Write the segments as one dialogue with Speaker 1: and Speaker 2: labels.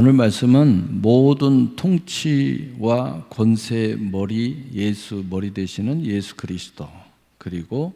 Speaker 1: 오늘 말씀은 모든 통치와 권세의 머리, 예수 머리 되시는 예수 그리스도, 그리고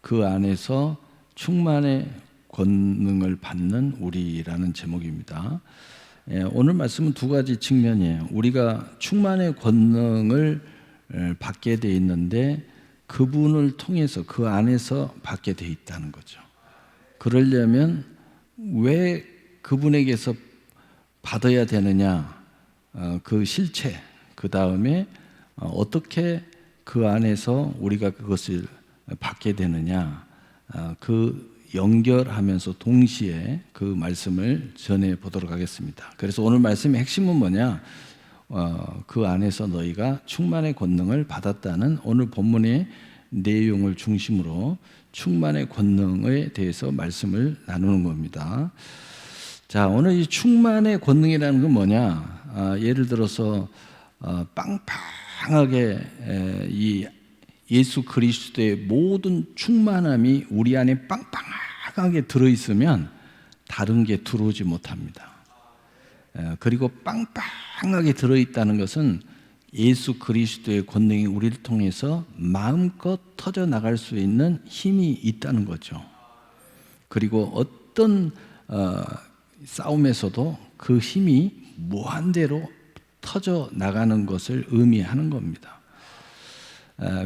Speaker 1: 그 안에서 충만의 권능을 받는 우리라는 제목입니다. 오늘 말씀은 두 가지 측면이에요. 우리가 충만의 권능을 받게 돼 있는데 그분을 통해서 그 안에서 받게 돼 있다는 거죠. 그러려면 왜 그분에게서 받아야 되느냐, 그 실체, 그 다음에 어떻게 그 안에서 우리가 그것을 받게 되느냐, 그 연결하면서 동시에 그 말씀을 전해 보도록 하겠습니다. 그래서 오늘 말씀의 핵심은 뭐냐, 그 안에서 너희가 충만의 권능을 받았다는 오늘 본문의 내용을 중심으로 충만의 권능에 대해서 말씀을 나누는 겁니다. 자, 오늘 이 충만의 권능이라는 건 뭐냐? 예를 들어서 빵빵하게 이 예수 그리스도의 모든 충만함이 우리 안에 빵빵하게 들어있으면 다른 게 들어오지 못합니다. 그리고 빵빵하게 들어있다는 것은 예수 그리스도의 권능이 우리를 통해서 마음껏 터져 나갈 수 있는 힘이 있다는 거죠. 그리고 어떤 싸움에서도 그 힘이 무한대로 터져 나가는 것을 의미하는 겁니다.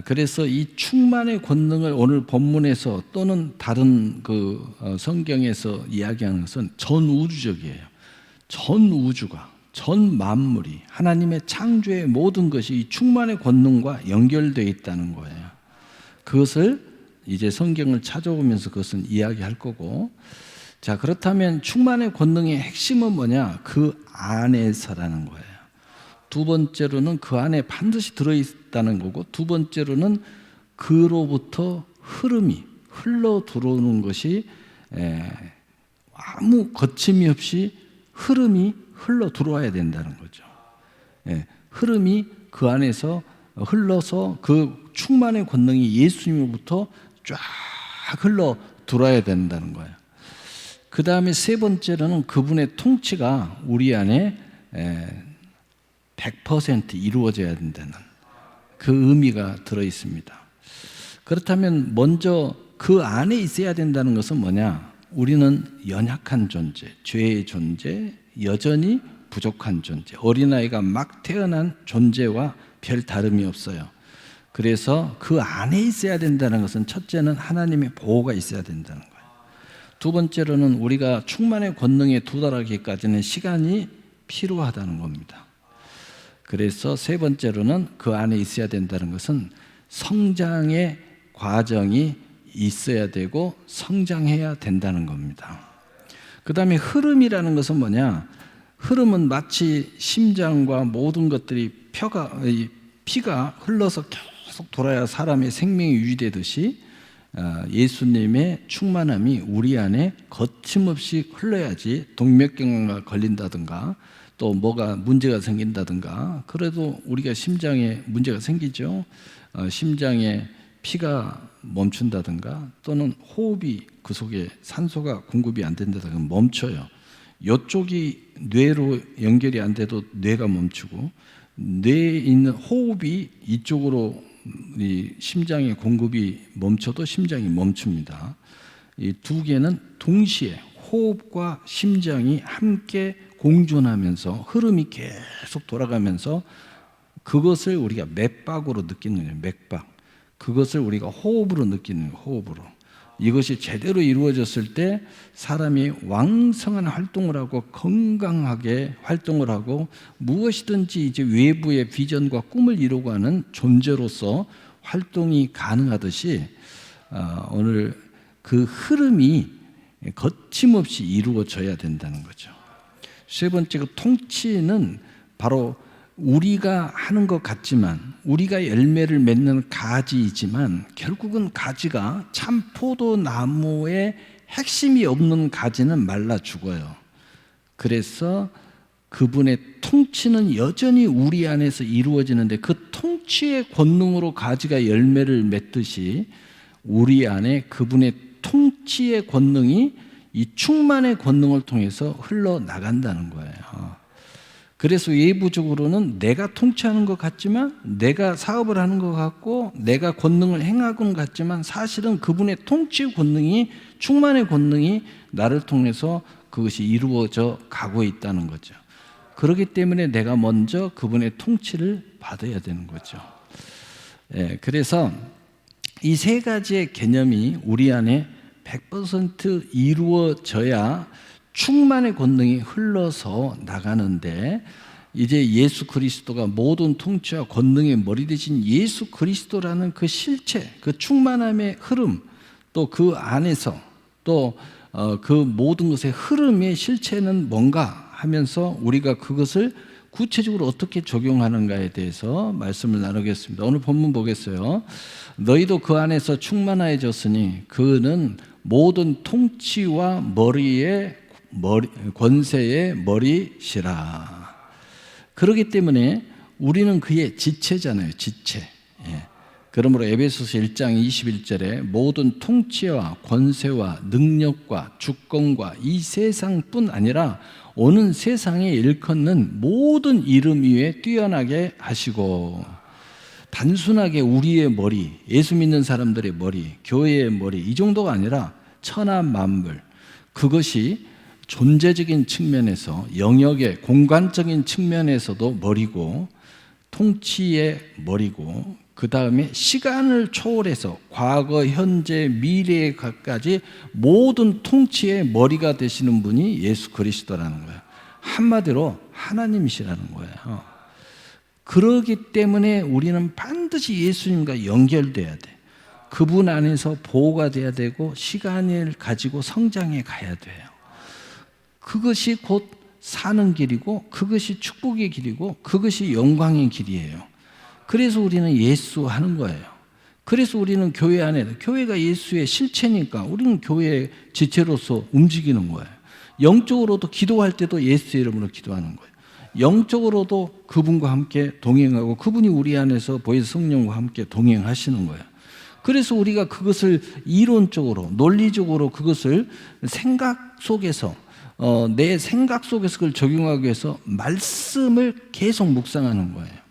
Speaker 1: 그래서 이 충만의 권능을 오늘 본문에서 또는 다른 그 성경에서 이야기하는 것은 전 우주적이에요. 전 우주가, 전 만물이, 하나님의 창조의 모든 것이 이 충만의 권능과 연결되어 있다는 거예요. 그것을 이제 성경을 찾아오면서 그것은 이야기할 거고, 자, 그렇다면 충만의 권능의 핵심은 뭐냐? 그 안에서라는 거예요. 두 번째로는 그 안에 반드시 들어있다는 거고, 두 번째로는 그로부터 흐름이 흘러 들어오는 것이 아무 거침이 없이 흐름이 흘러 들어와야 된다는 거죠. 흐름이 그 안에서 흘러서 그 충만의 권능이 예수님으로부터 쫙 흘러 들어와야 된다는 거예요. 그 다음에 세 번째로는 그분의 통치가 우리 안에 100% 이루어져야 된다는 그 의미가 들어 있습니다. 그렇다면 먼저 그 안에 있어야 된다는 것은 뭐냐? 우리는 연약한 존재, 죄의 존재, 여전히 부족한 존재, 어린아이가 막 태어난 존재와 별 다름이 없어요. 그래서 그 안에 있어야 된다는 것은 첫째는 하나님의 보호가 있어야 된다는 거예요. 두 번째로는 우리가 충만의 권능에 도달하기까지는 시간이 필요하다는 겁니다. 그래서 세 번째로는 그 안에 있어야 된다는 것은 성장의 과정이 있어야 되고 성장해야 된다는 겁니다. 그 다음에 흐름이라는 것은 뭐냐? 흐름은 마치 심장과 모든 것들이 피가 흘러서 계속 돌아야 사람의 생명이 유지되듯이 예수님의 충만함이 우리 안에 거침없이 흘러야지 동맥경화가 걸린다든가 또 뭐가 문제가 생긴다든가, 그래도 우리가 심장에 문제가 생기죠. 심장에 피가 멈춘다든가 또는 호흡이 그 속에 산소가 공급이 안 된다든가 멈춰요. 이쪽이 뇌로 연결이 안 돼도 뇌가 멈추고, 뇌에 있는 호흡이 이쪽으로 이 심장의 공급이 멈춰도 심장이 멈춥니다. 이 두 개는 동시에 호흡과 심장이 함께 공존하면서 흐름이 계속 돌아가면서 그것을 우리가 맥박으로 느끼는 거예요. 맥박. 그것을 우리가 호흡으로 느끼는 거예요. 호흡으로. 이것이 제대로 이루어졌을 때 사람이 왕성한 활동을 하고 건강하게 활동을 하고 무엇이든지 이제 외부의 비전과 꿈을 이루고 하는 존재로서 활동이 가능하듯이 오늘 그 흐름이 거침없이 이루어져야 된다는 거죠. 세 번째, 그 통치는 바로 우리가 하는 것 같지만, 우리가 열매를 맺는 가지이지만 결국은 가지가 참 포도나무의 핵심이 없는 가지는 말라 죽어요. 그래서 그분의 통치는 여전히 우리 안에서 이루어지는데 그 통치의 권능으로 가지가 열매를 맺듯이 우리 안에 그분의 통치의 권능이 이 충만의 권능을 통해서 흘러나간다는 거예요. 그래서 외부적으로는 내가 통치하는 것 같지만, 내가 사업을 하는 것 같고, 내가 권능을 행하고는 같지만, 사실은 그분의 통치 권능이, 충만의 권능이 나를 통해서 그것이 이루어져 가고 있다는 거죠. 그렇기 때문에 내가 먼저 그분의 통치를 받아야 되는 거죠. 그래서 이 세 가지의 개념이 우리 안에 100% 이루어져야 충만의 권능이 흘러서 나가는데, 이제 예수 그리스도가 모든 통치와 권능의 머리 되신 예수 그리스도라는 그 실체, 그 충만함의 흐름, 또 그 안에서 또 그 모든 것의 흐름의 실체는 뭔가 하면서 우리가 그것을 구체적으로 어떻게 적용하는가에 대해서 말씀을 나누겠습니다. 오늘 본문 보겠어요. 너희도 그 안에서 충만해졌으니 그는 모든 통치와 권세의 머리시라. 그렇기 때문에 우리는 그의 지체잖아요. 지체. 그러므로 에베소서 1장 21절에 모든 통치와 권세와 능력과 주권과 이 세상뿐 아니라 오는 세상에 일컫는 모든 이름 위에 뛰어나게 하시고, 단순하게 우리의 머리, 예수 믿는 사람들의 머리, 교회의 머리 이 정도가 아니라 천하 만물, 그것이 존재적인 측면에서, 영역의 공간적인 측면에서도 머리고, 통치의 머리고, 그 다음에 시간을 초월해서 과거, 현재, 미래까지 모든 통치의 머리가 되시는 분이 예수 그리스도라는 거예요. 한마디로 하나님이시라는 거예요. 그러기 때문에 우리는 반드시 예수님과 연결돼야 돼. 그분 안에서 보호가 돼야 되고 시간을 가지고 성장해 가야 돼요. 그것이 곧 사는 길이고, 그것이 축복의 길이고, 그것이 영광의 길이에요. 그래서 우리는 예수 하는 거예요. 그래서 우리는 교회 안에, 교회가 예수의 실체니까 우리는 교회의 지체로서 움직이는 거예요. 영적으로도 기도할 때도 예수 이름으로 기도하는 거예요. 영적으로도 그분과 함께 동행하고, 그분이 우리 안에서 보혜사 성령과 함께 동행하시는 거예요. 그래서 우리가 그것을 이론적으로, 논리적으로 그것을 생각 속에서, 내 생각 속에서 그걸 적용하기 위해서 말씀을 계속 묵상하는 거예요.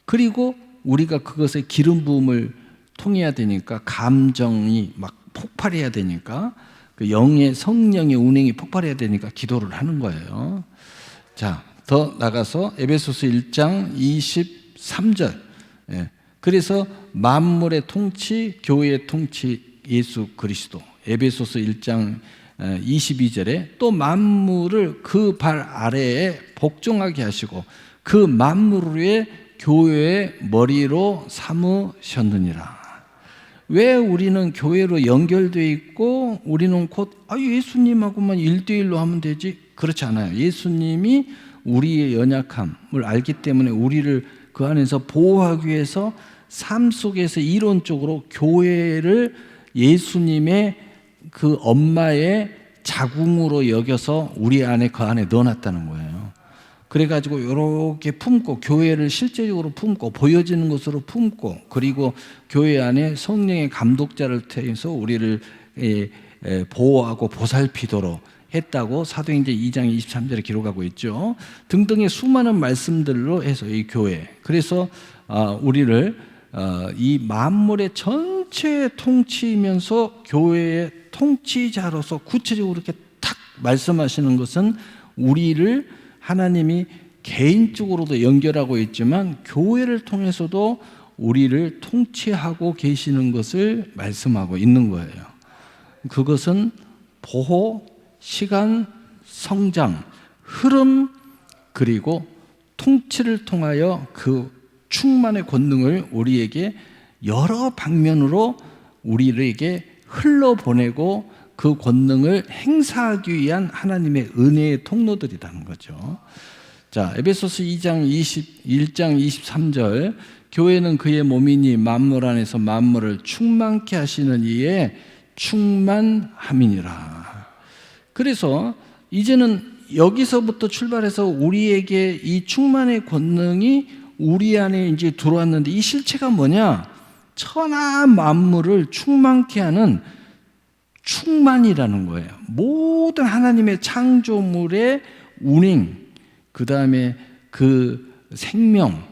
Speaker 1: 그리고 우리가 그것에 기름 부음을 통해야 되니까, 감정이 막 폭발해야 되니까, 그 영의 성령의 운행이 폭발해야 되니까 기도를 하는 거예요. 자, 더 나가서 에베소서 1장 23절. 그래서 만물의 통치, 교회의 통치 예수 그리스도. 에베소서 1장 22절에 또 만물을 그 발 아래에 복종하게 하시고 그 만물 위에 교회의 머리로 삼으셨느니라. 왜 우리는 교회로 연결되어 있고 우리는 곧 예수님하고만 1대1로 하면 되지? 그렇지 않아요. 예수님이 우리의 연약함을 알기 때문에 우리를 그 안에서 보호하기 위해서 삶 속에서 이론적으로 교회를 예수님의 그 엄마의 자궁으로 여겨서 우리 안에 그 안에 넣어놨다는 거예요. 그래가지고 이렇게 품고, 교회를 실제적으로 품고 보여지는 것으로 품고, 그리고 교회 안에 성령의 감독자를 통해서 우리를 보호하고 보살피도록 했다고 사도행전 2장 23절에 기록하고 있죠. 등등의 수많은 말씀들로 해서 이 교회, 그래서 우리를 이 만물의 전체 통치이면서 교회의 통치자로서 구체적으로 이렇게 탁 말씀하시는 것은 우리를 하나님이 개인적으로도 연결하고 있지만 교회를 통해서도 우리를 통치하고 계시는 것을 말씀하고 있는 거예요. 그것은 보호, 시간, 성장, 흐름, 그리고 통치를 통하여 그 충만의 권능을 우리에게 여러 방면으로 우리에게 흘러보내고 그 권능을 행사하기 위한 하나님의 은혜의 통로들이라는 거죠. 자, 에베소서 1장 23절, 교회는 그의 몸이니 만물 안에서 만물을 충만케 하시는 이에 충만함이니라. 그래서 이제는 여기서부터 출발해서 우리에게 이 충만의 권능이 우리 안에 이제 들어왔는데, 이 실체가 뭐냐? 천하 만물을 충만케 하는 충만이라는 거예요. 모든 하나님의 창조물의 운행, 그 다음에 그 생명,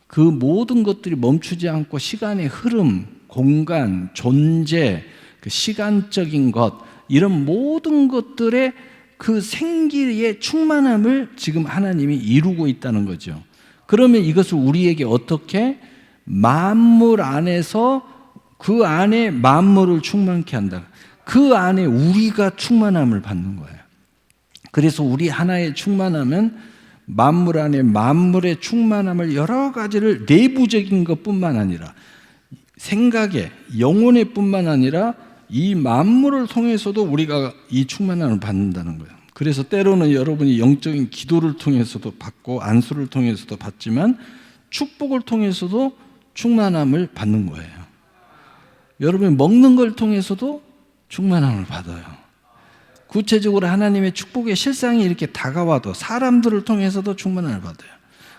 Speaker 1: 그 모든 것들이 멈추지 않고 시간의 흐름, 공간, 존재, 그 시간적인 것, 이런 모든 것들의 그 생기의 충만함을 지금 하나님이 이루고 있다는 거죠. 그러면 이것을 우리에게 어떻게 만물 안에서 그 안에 만물을 충만케 한다. 그 안에 우리가 충만함을 받는 거예요. 그래서 우리 하나의 충만함은 만물 안에 만물의 충만함을 여러 가지를 내부적인 것뿐만 아니라 생각에 영혼의 뿐만 아니라 이 만물을 통해서도 우리가 이 충만함을 받는다는 거예요. 그래서 때로는 여러분이 영적인 기도를 통해서도 받고 안수를 통해서도 받지만 축복을 통해서도 충만함을 받는 거예요. 여러분이 먹는 걸 통해서도 충만함을 받아요. 구체적으로 하나님의 축복의 실상이 이렇게 다가와도 사람들을 통해서도 충만함을 받아요.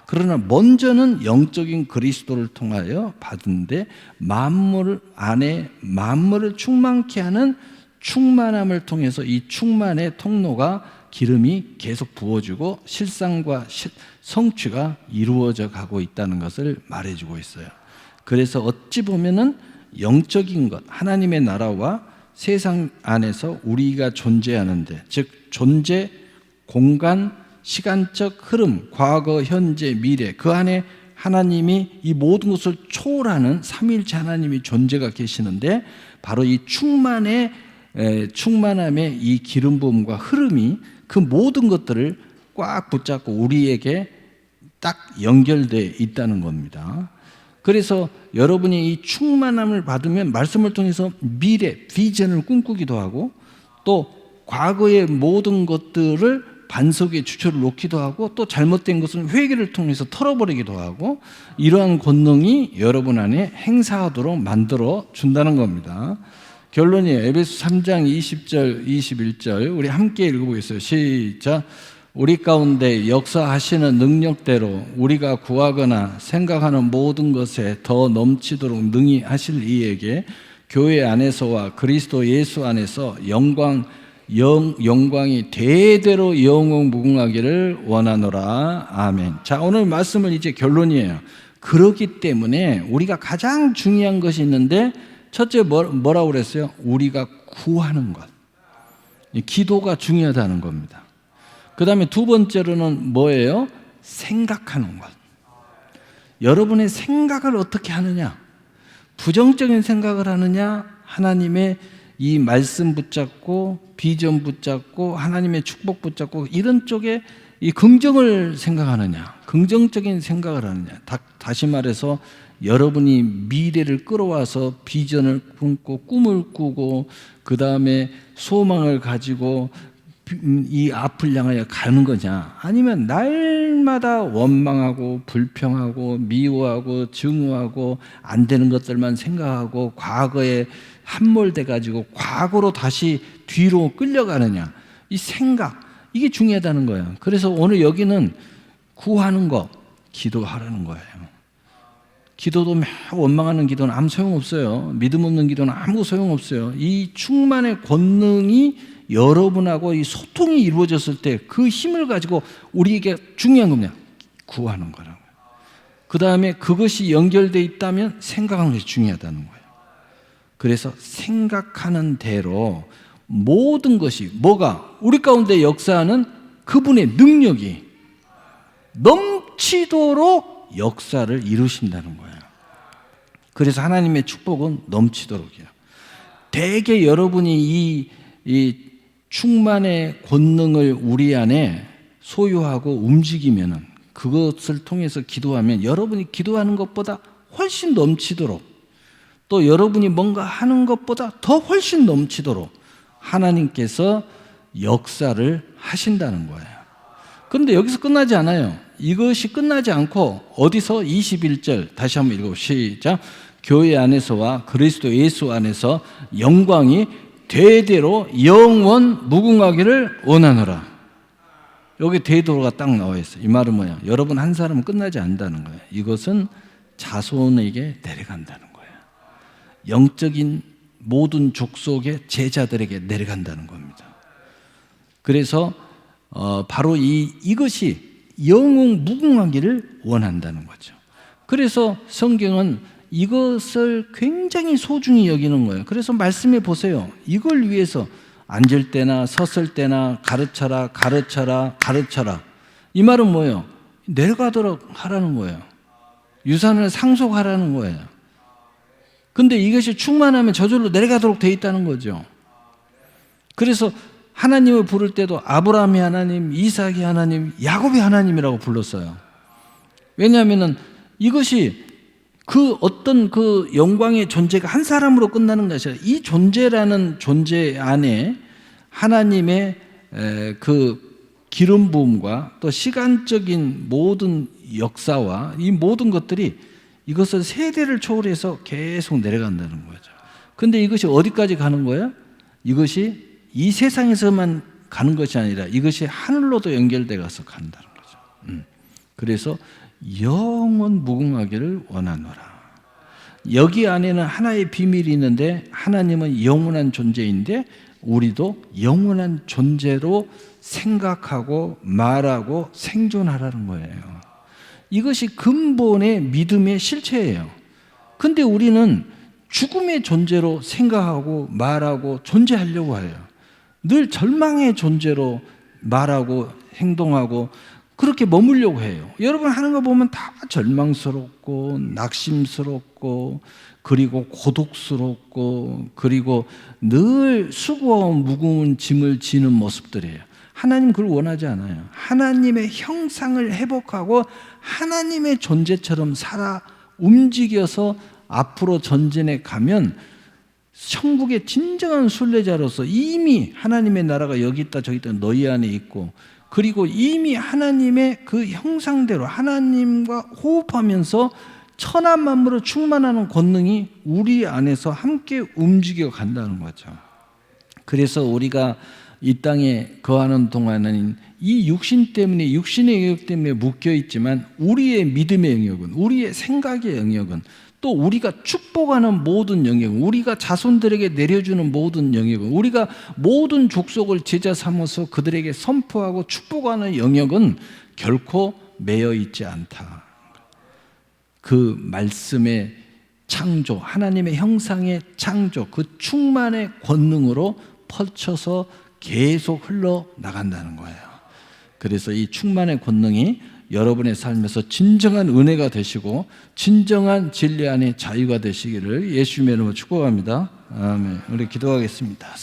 Speaker 1: 그러나 먼저는 영적인 그리스도를 통하여 받은데 만물 안에 만물을 충만케 하는 충만함을 통해서 이 충만의 통로가 기름이 계속 부어지고 실상과 성취가 이루어져 가고 있다는 것을 말해주고 있어요. 그래서 어찌 보면은 영적인 것, 하나님의 나라와 세상 안에서 우리가 존재하는데, 즉 존재, 공간, 시간적 흐름, 과거, 현재, 미래, 그 안에 하나님이 이 모든 것을 초월하는 삼위일체 하나님이 존재가 계시는데 바로 이 충만함의 이 기름 부음과 흐름이 그 모든 것들을 꽉 붙잡고 우리에게 딱 연결되어 있다는 겁니다. 그래서 여러분이 이 충만함을 받으면 말씀을 통해서 미래, 비전을 꿈꾸기도 하고 또 과거의 모든 것들을 반석에 주초를 놓기도 하고 또 잘못된 것은 회개를 통해서 털어버리기도 하고 이러한 권능이 여러분 안에 행사하도록 만들어 준다는 겁니다. 결론이에요. 에베소 3장 20절 21절 우리 함께 읽어보겠어요. 시작. 우리 가운데 역사하시는 능력대로 우리가 구하거나 생각하는 모든 것에 더 넘치도록 능히 하실 이에게 교회 안에서와 그리스도 예수 안에서 영광이 대대로 영원 무궁하기를 원하노라. 아멘. 자, 오늘 말씀은 이제 결론이에요. 그렇기 때문에 우리가 가장 중요한 것이 있는데 첫째 뭐라고 그랬어요? 우리가 구하는 것. 기도가 중요하다는 겁니다. 그 다음에 두 번째로는 뭐예요? 생각하는 것. 여러분의 생각을 어떻게 하느냐? 부정적인 생각을 하느냐? 하나님의 이 말씀 붙잡고 비전 붙잡고 하나님의 축복 붙잡고 이런 쪽에 이 긍정을 생각하느냐? 긍정적인 생각을 하느냐? 다시 말해서 여러분이 미래를 끌어와서 비전을 품고 꿈을 꾸고 그 다음에 소망을 가지고 이 앞을 향하여 가는 거냐? 아니면 날마다 원망하고 불평하고 미워하고 증오하고 안 되는 것들만 생각하고 과거에 함몰돼 가지고 과거로 다시 뒤로 끌려가느냐? 이 생각, 이게 중요하다는 거예요. 그래서 오늘 여기는 구하는 거, 기도하라는 거예요. 기도도 막 원망하는 기도는 아무 소용없어요. 믿음 없는 기도는 아무 소용없어요. 이 충만의 권능이 여러분하고 이 소통이 이루어졌을 때 그 힘을 가지고 우리에게 중요한 겁니다. 구하는 거라고요. 그 다음에 그것이 연결되어 있다면 생각하는 것이 중요하다는 거예요. 그래서 생각하는 대로 모든 것이 뭐가 우리 가운데 역사하는 그분의 능력이 넘치도록 역사를 이루신다는 거예요. 그래서 하나님의 축복은 넘치도록이에요. 대개 여러분이 이 충만의 권능을 우리 안에 소유하고 움직이면은 그것을 통해서 기도하면 여러분이 기도하는 것보다 훨씬 넘치도록 또 여러분이 뭔가 하는 것보다 더 훨씬 넘치도록 하나님께서 역사를 하신다는 거예요. 그런데 여기서 끝나지 않아요. 이것이 끝나지 않고 어디서 21절 다시 한번 읽어보시죠. 시작. 교회 안에서와 그리스도 예수 안에서 영광이 대대로 영원 무궁하기를 원하노라. 여기 대대로가 딱 나와 있어요. 이 말은 뭐야? 여러분 한 사람은 끝나지 않는다는 거예요. 이것은 자손에게 내려간다는 거예요. 영적인 모든 족속의 제자들에게 내려간다는 겁니다. 그래서 바로 이것이 영웅 무궁하기를 원한다는 거죠. 그래서 성경은 이것을 굉장히 소중히 여기는 거예요. 그래서 말씀해 보세요. 이걸 위해서 앉을 때나 섰을 때나 가르쳐라, 가르쳐라, 가르쳐라. 이 말은 뭐예요? 내려가도록 하라는 거예요. 유산을 상속하라는 거예요. 근데 이것이 충만하면 저절로 내려가도록 돼 있다는 거죠. 그래서 하나님을 부를 때도 아브라함의 하나님, 이삭의 하나님, 야곱의 하나님이라고 불렀어요. 왜냐하면 이것이 그 어떤 그 영광의 존재가 한 사람으로 끝나는 것이 아니라 이 존재라는 존재 안에 하나님의 그 기름 부음과 또 시간적인 모든 역사와 이 모든 것들이 이것을 세대를 초월해서 계속 내려간다는 거죠. 근데 이것이 어디까지 가는 거예요? 이것이 이 세상에서만 가는 것이 아니라 이것이 하늘로도 연결돼 가서 간다는 거죠. 그래서 영원 무궁하기를 원하노라. 여기 안에는 하나의 비밀이 있는데 하나님은 영원한 존재인데 우리도 영원한 존재로 생각하고 말하고 생존하라는 거예요. 이것이 근본의 믿음의 실체예요. 근데 우리는 죽음의 존재로 생각하고 말하고 존재하려고 해요. 늘 절망의 존재로 말하고 행동하고 그렇게 머물려고 해요. 여러분 하는 거 보면 다 절망스럽고 낙심스럽고 그리고 고독스럽고 그리고 늘 수고하고 무거운 짐을 지는 모습들이에요. 하나님 그걸 원하지 않아요. 하나님의 형상을 회복하고 하나님의 존재처럼 살아 움직여서 앞으로 전진해 가면 천국의 진정한 순례자로서 이미 하나님의 나라가 여기 있다 저기 있다 너희 안에 있고 그리고 이미 하나님의 그 형상대로 하나님과 호흡하면서 천하 만물을 충만하는 권능이 우리 안에서 함께 움직여 간다는 거죠. 그래서 우리가 이 땅에 거하는 동안은 이 육신 때문에 육신의 영역 때문에 묶여 있지만 우리의 믿음의 영역은 우리의 생각의 영역은 또 우리가 축복하는 모든 영역은 우리가 자손들에게 내려주는 모든 영역은 우리가 모든 족속을 제자 삼아서 그들에게 선포하고 축복하는 영역은 결코 매여 있지 않다. 그 말씀의 창조, 하나님의 형상의 창조, 그 충만의 권능으로 펼쳐서 계속 흘러나간다는 거예요. 그래서 이 충만의 권능이 여러분의 삶에서 진정한 은혜가 되시고 진정한 진리 안에 자유가 되시기를 예수님의 이름으로 축복합니다. 아멘. 우리 기도하겠습니다.